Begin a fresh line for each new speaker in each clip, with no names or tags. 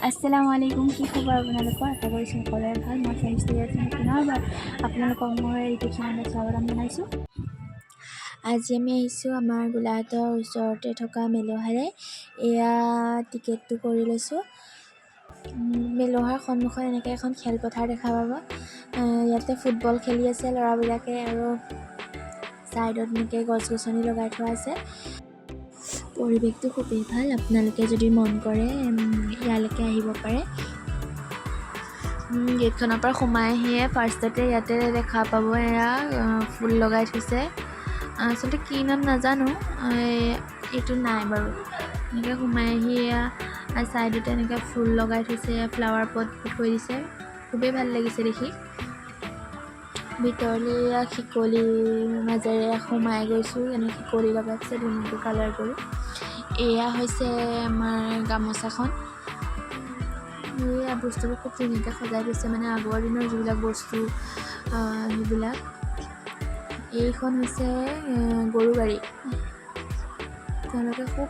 আসসালামু আলাইকুম, কি খবৰ আপোনালোকৰ? আশা কৰিছোঁ সকলোৰে ভাল। মই ফ্ৰেণ্ডছ পুনৰবাৰ আপোনালোকক মোৰ ইউটিউব চেনেলত স্বাগতম জনাইছোঁ। আজি আমি আহিছোঁ আমাৰ গোলাঘাটৰ ওচৰতে থকা মেলোহাৰে। এয়া টিকেটটো কৰি লৈছোঁ। মেলোহাৰ সন্মুখত এনেকৈ এখন খেলপথাৰ দেখা পাব। ইয়াতে ফুটবল খেলি আছে ল'ৰাবিলাকে আৰু ছাইডত এনেকৈ গছ গছনি লগাই থোৱা আছে। পৰিৱেশটো খুবেই ভাল। আপোনালোকে যদি মন কৰে ইয়ালৈকে আহিব পাৰে। গেটখনৰ পৰা সোমাই আহিয়ে ফাৰ্ষ্টতে ইয়াতে দেখা পাব এয়া ফুল লগাই থৈছে। আচলতে কি নাম নাজানো, এইটো নাই বাৰু। এনেকৈ সোমাই আহি এয়া ছাইডতে এনেকৈ ফুল লগাই থৈছে, ফ্লাৱাৰ পট থৈ দিছে। খুবেই ভাল লাগিছে দেখি। ভিতৰলৈ শিকলিৰ মাজেৰে সোমাই গৈছোঁ। এনেকৈ শিকলি লগাইছে ধুনীয়াকৈ কালাৰ কৰি। এয়া হৈছে আমাৰ গামোচাখন। এয়া বস্তুবোৰ খুব ধুনীয়াকৈ সজাই দিছে, মানে আগৰ দিনৰ যিবিলাক বস্তু সেইবিলাক। এইখন হৈছে গৰু গাড়ী। তেওঁলোকে খুব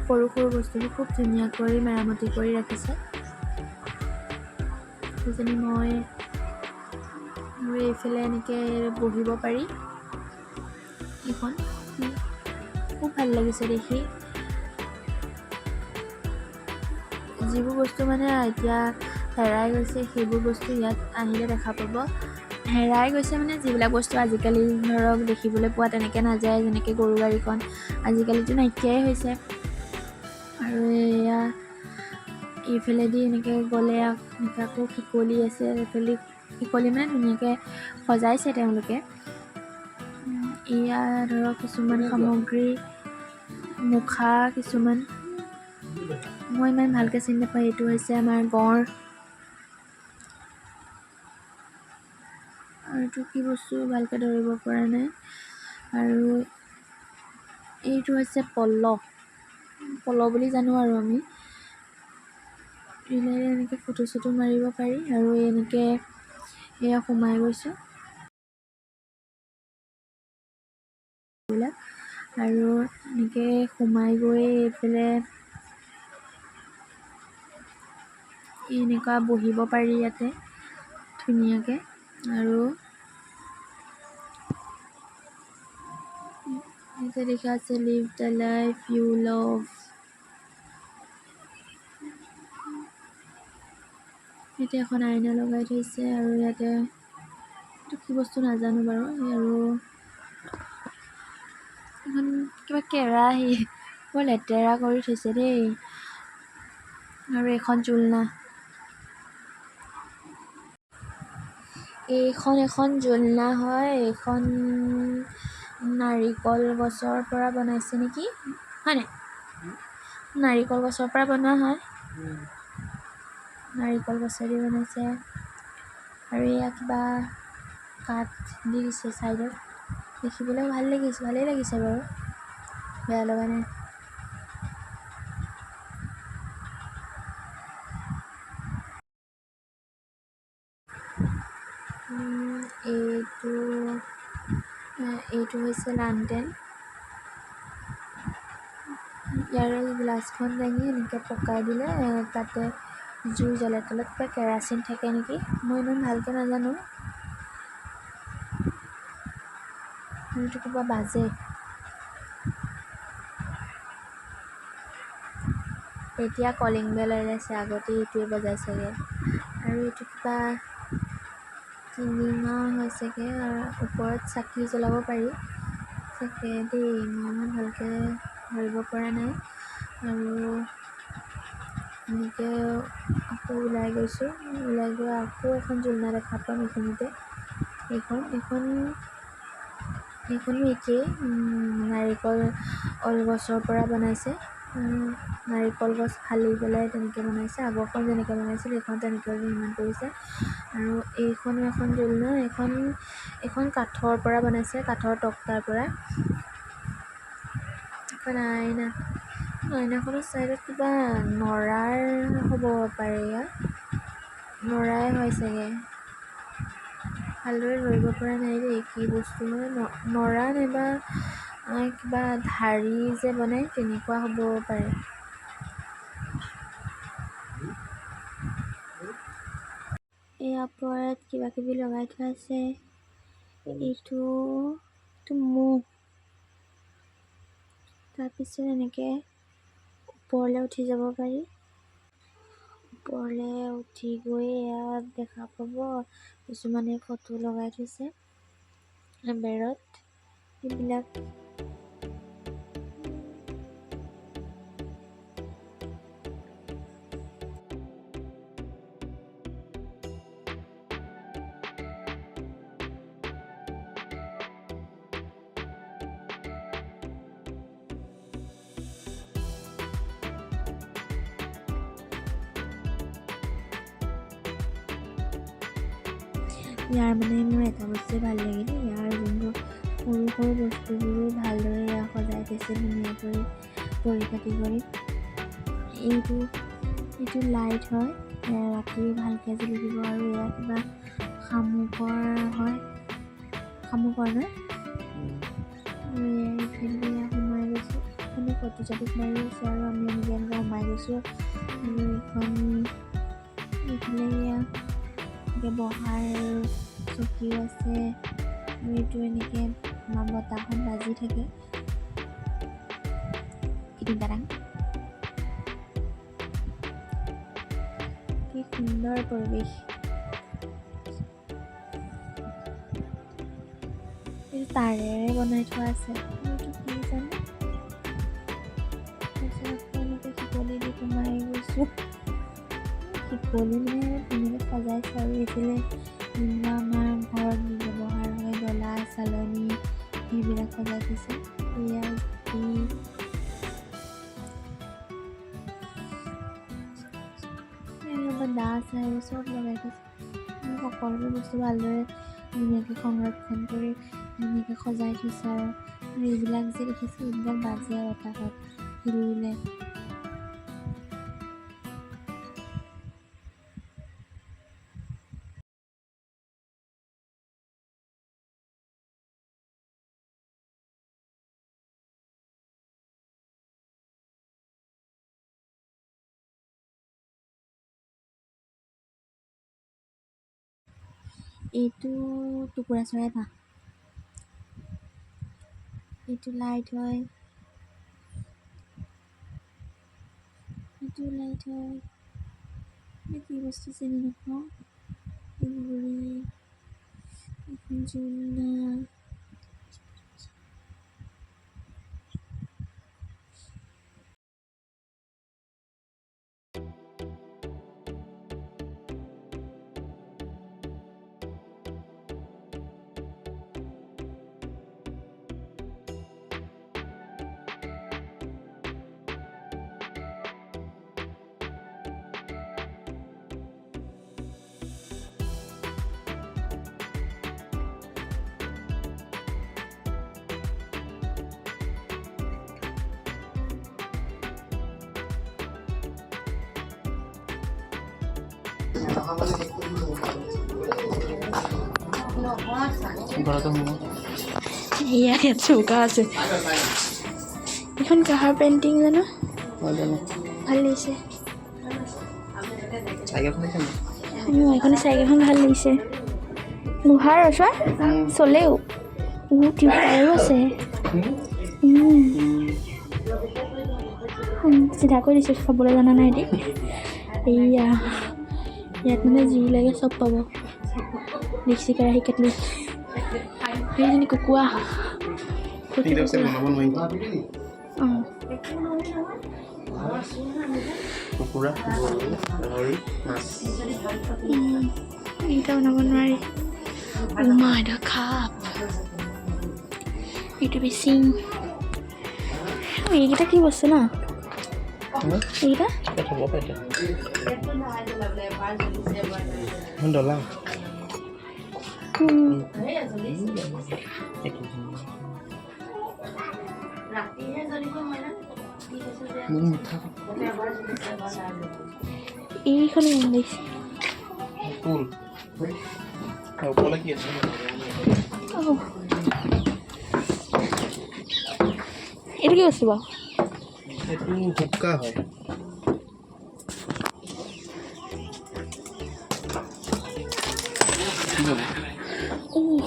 সৰু সৰু বস্তুবোৰ খুব ধুনীয়াকৈ মেৰামতি কৰি ৰাখিছে। সেইজনী মই এইফালে এনেকৈ বহিব পাৰি। এইখন খুব ভাল লাগিছে দেখি। যিবোৰ বস্তু মানে এতিয়া হেৰাই গৈছে সেইবোৰ বস্তু ইয়াত আহিলে দেখা পাব। হেৰাই গৈছে মানে যিবিলাক বস্তু আজিকালি ধৰক দেখিবলৈ পোৱা তেনেকৈ নাযায়, যেনেকৈ গৰু গাড়ীখন আজিকালিতো নাইকিয়াই হৈছে। আৰু এয়া এইফালেদি এনেকৈ গ'লে এনেকৈ আকৌ শিকলি আছে। এইফালে শিকলি মানে ধুনীয়াকৈ সজাইছে তেওঁলোকে। এয়া ধৰক কিছুমান সামগ্ৰী, মুখা কিছুমান, মই ইমান ভালকৈ চিনি নাপাওঁ। এইটো হৈছে আমাৰ গঁড়। আৰু এইটো কি বস্তু ভালকৈ ধৰিব পৰা নাই। আৰু এইটো হৈছে পল বুলি জানো আৰু আমি। এনেকৈ ফটো চটো মাৰিব পাৰি। আৰু এনেকৈ এয়া সোমাই গৈছোঁ আৰু এনেকৈ সোমাই গৈ এইফালে এনেকুৱা বহিব পাৰি ইয়াতে ধুনীয়াকৈ। আৰু ইয়াতে দেখা আছে live the life you love. ইয়াতে এখন আইনা লগাই থৈছে। আৰু ইয়াতে এইটো কি বস্তু নাজানো বাৰু। আৰু এখন কিবা কেৰাহী, বৰ লেতেৰা কৰি থৈছে দেই। আৰু এখন জোলনা, এইখন এখন জোলনা হয়। এইখন নাৰিকল গছৰ পৰা বনাইছে নেকি, হয়নে? নাৰিকল গছৰ পৰা বনোৱা হয়। নাৰিকল গছেদি বনাইছে। আৰু এয়া কিবা কাঠ দি দিছে ছাইডত। দেখিবলৈ ভালেই লাগিছে বাৰু, বেয়া লগা নাই। এইটো হৈছে লালটেন। ইয়াৰে গ্লাছখন দাঙি এনেকৈ পকাই দিলে তাতে জুই জ্বলে। তলত কিবা কেৰাচিন থাকে নেকি, মই ইমান ভালকৈ নাজানো। এইটো কিবা বাজে। এতিয়া কলিং বেল এৰাইছে, আগতে এইটোৱে বজাইছেগৈ। আৰু এইটো কিবা টিলিঙা হৈছেগৈ। আৰু ওপৰত চাকি জ্বলাব পাৰি চাগে দেই, মই ইমান ভালকৈ ধৰিব পৰা নাই। আৰু এনেকৈ আকৌ ওলাই গৈছোঁ। ওলাই গৈ আকৌ এখন জোলনা দেখা পাম এইখিনিতে। এইখনো একেই, নাৰিকল গছৰ পৰা বনাইছে। নাৰিকল গছ ফালি পেলাই তেনেকৈ বনাইছে। আগৰখন যেনেকৈ বনাইছিল এইখন তেনেকৈ নিৰ্মাণ কৰিছে। আৰু এইখনো এখন জোলনা। এইখন কাঠৰ পৰা বনাইছে, কাঠৰ তক্তাৰ পৰা। এখন আইনাখনৰ ছাইডত কিবা নৰাৰ হ'ব পাৰে, ইয়াত নৰাই হয় চাগে। ভালদৰে ধৰিব পৰা নাই দেই কি বস্তু হয়। নৰা নাইবা কিবা ঢাৰি যে বনায় তেনেকুৱা হ'ব পাৰে। ইয়াৰ ওপৰত কিবা কিবি লগাই থোৱা আছে। এইটো মহ। তাৰপিছত এনেকৈ ওপৰলৈ উঠি যাব পাৰি। ওপৰলৈ উঠি গৈ ইয়াত দেখা পাব কিছুমানে ফটো লগাই থৈছে বেৰত। এইবিলাক ইয়াৰ মানে মোৰ এটা বস্তুৱে ভাল লাগিলে, ইয়াৰ যোনবোৰ সৰু সৰু বস্তুবোৰো ভালদৰে ইয়াৰ সজাই থৈছে ধুনীয়া কৰি পৰিপাতি কৰি। এইটো লাইট হয়, ৰাতি ভালকৈ জ্বলি দিব। আৰু এয়া কিবা শামুকৰ হয়, শামুকৰ ন? এইফালে সোমাই গৈছোঁ, মানে ফটো চটো মাৰি আছে আৰু আমি এনেকৈ সোমাই গৈছোঁ। আৰু এইফালে বহাৰ চকীও আছে। এইটো এনেকৈ বতাহখন বাজি থাকে। কি সুন্দৰ পৰিৱেশ। এইটো তাৰেৰে বনাই থোৱা আছে। এইটো কি জানো? তাৰপিছত এনেকৈ শিপলি দি সোমাই গৈছোঁ। শিপলি মানে ধুনীয়াকৈ সজাইছে। আৰু এইফালে আমাৰ ঘৰত ব্যৱহাৰ হয় ডলা চালনী সেইবিলাক সজাই থৈছে। দা চাই চব লগাই থৈছে। সকলোবোৰ বস্তু ভালদৰে ধুনীয়াকৈ সংৰক্ষণ কৰি ধুনীয়াকৈ সজাই থৈছে। আৰু এইবিলাক যে দেখিছোঁ এইবিলাক বাজে বতাহত হিলিলে। এইটো টুকুৰা চৰাই বাঁহ। এইটো লাইট হয়, এইটো লাইট হয়। কি বস্তু চিনি নাপাওঁ। এখন জোলনা। ইয়াত চৌকা আছে। এখন কাহাৰ পেইণ্টিং জানো? ভাল লাগিছে। এইখন চাইকেলখন ভাল লাগিছে। লোহাৰ ওচৰ চলেও টিউবটায়াৰো আছে। চিধা কৰি দিছোঁ, খাবলৈ জানা নাই এটি। এইয়া ইয়াত মানে যি লাগে চব পাব। মিক্সি কেৰাহী কেটলি সেইজনী কুকুৰা এইটা বনাব নোৱাৰি। এইটো বেচিং। এইকেইটা কি বস্তু ন? এইকেইটা
ডলা
এইখন লাগিছে। এইটো কি বস্তু বাৰু?
এইটো হুক্কা হয়।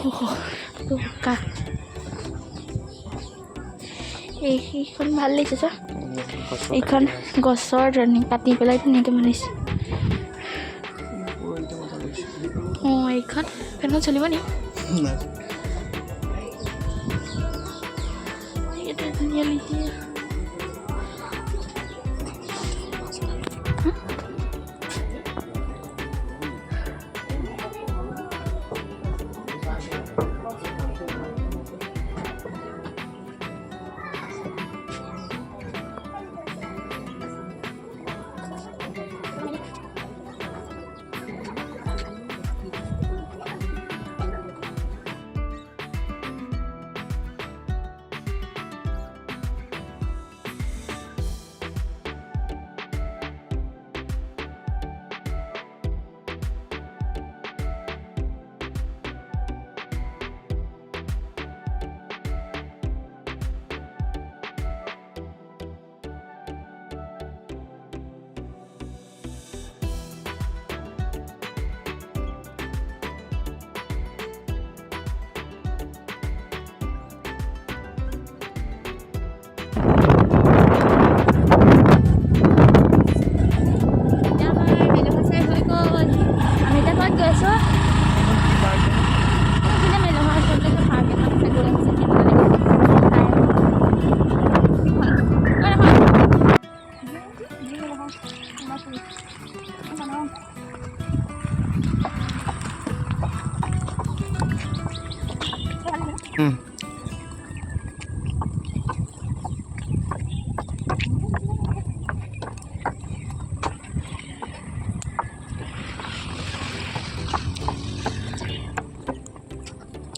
বোকা এইখন ভাল লাগিছে চা এইখন গছৰ কাটি পেলাই ধুনীয়াকৈ বনাইছে অঁ এইখন ফেনখন চলিব নি এইটো ধুনীয়া লাগিছে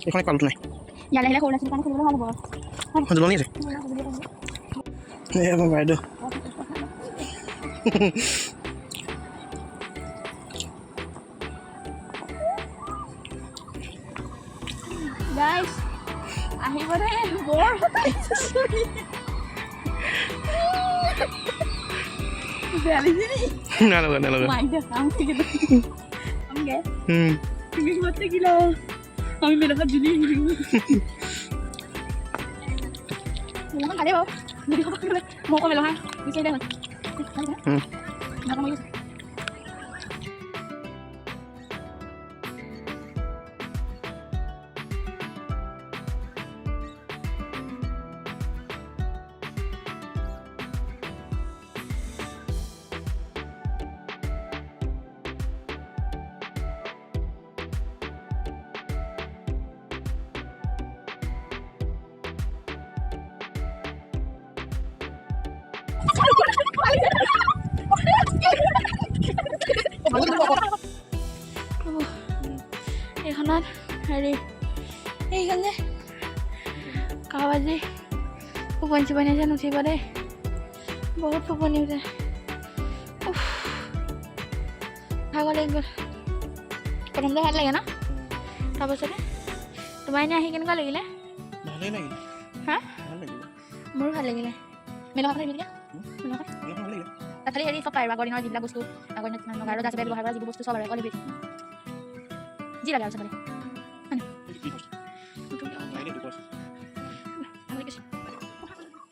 এইখন পালটো নাই
ইয়ালে আহিলে সৰু ল'ৰা ছোৱালীৰ কাৰণে খেলিবলৈ ভাল হ'ব
জলনি আছে আমাৰ বাইদেউ
গাইছ আহিব দে বৰ
নালাগে
আমি মেলাখন জুলি মেলাখন ভালেই বাৰু যদি খাব মই আকৌ মেলাখন বিচাৰি দে হ'ল এইখনত হেৰি এইখন যে কাবাজি ফুপনি চুপনি আছে নুঠিব দেই বহুত ফুপনি উঠে ভাগৰ লাগি গ'ল প্ৰথমতে ভাল লাগে ন তাৰপাছতে তোমাৰ এনেই আহি কেনেকুৱা লাগিলে
ভালেই লাগিলে
হা
ভাল লাগিলে
মোৰো ভাল লাগিলে মেলাখন আহিবি মেলাখন
ভাল লাগিলে
তাত খালি হেৰি চব পায় আগৰ দিনৰ যিবিলাক বস্তু আগৰ দিনত গাৰো আছে ব্যৱহাৰ কৰা যিবোৰ বস্তু চব আৰু অকল যি লাগে আৰু চবৰে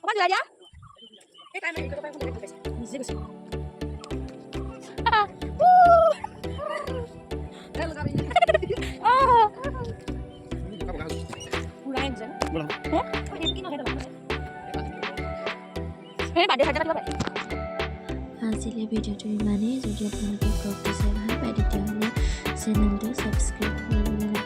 অকণমান যোৱা দিয়া এই টাইম নিজে গৈছে আজিলে ভিডিঅ'টো ইমানেই যদি আপোনালোকে ব্লগটো চাই ভাল পায় তেতিয়াহ'লে চেনেলটো ছাবস্ক্ৰাইব কৰিবলৈ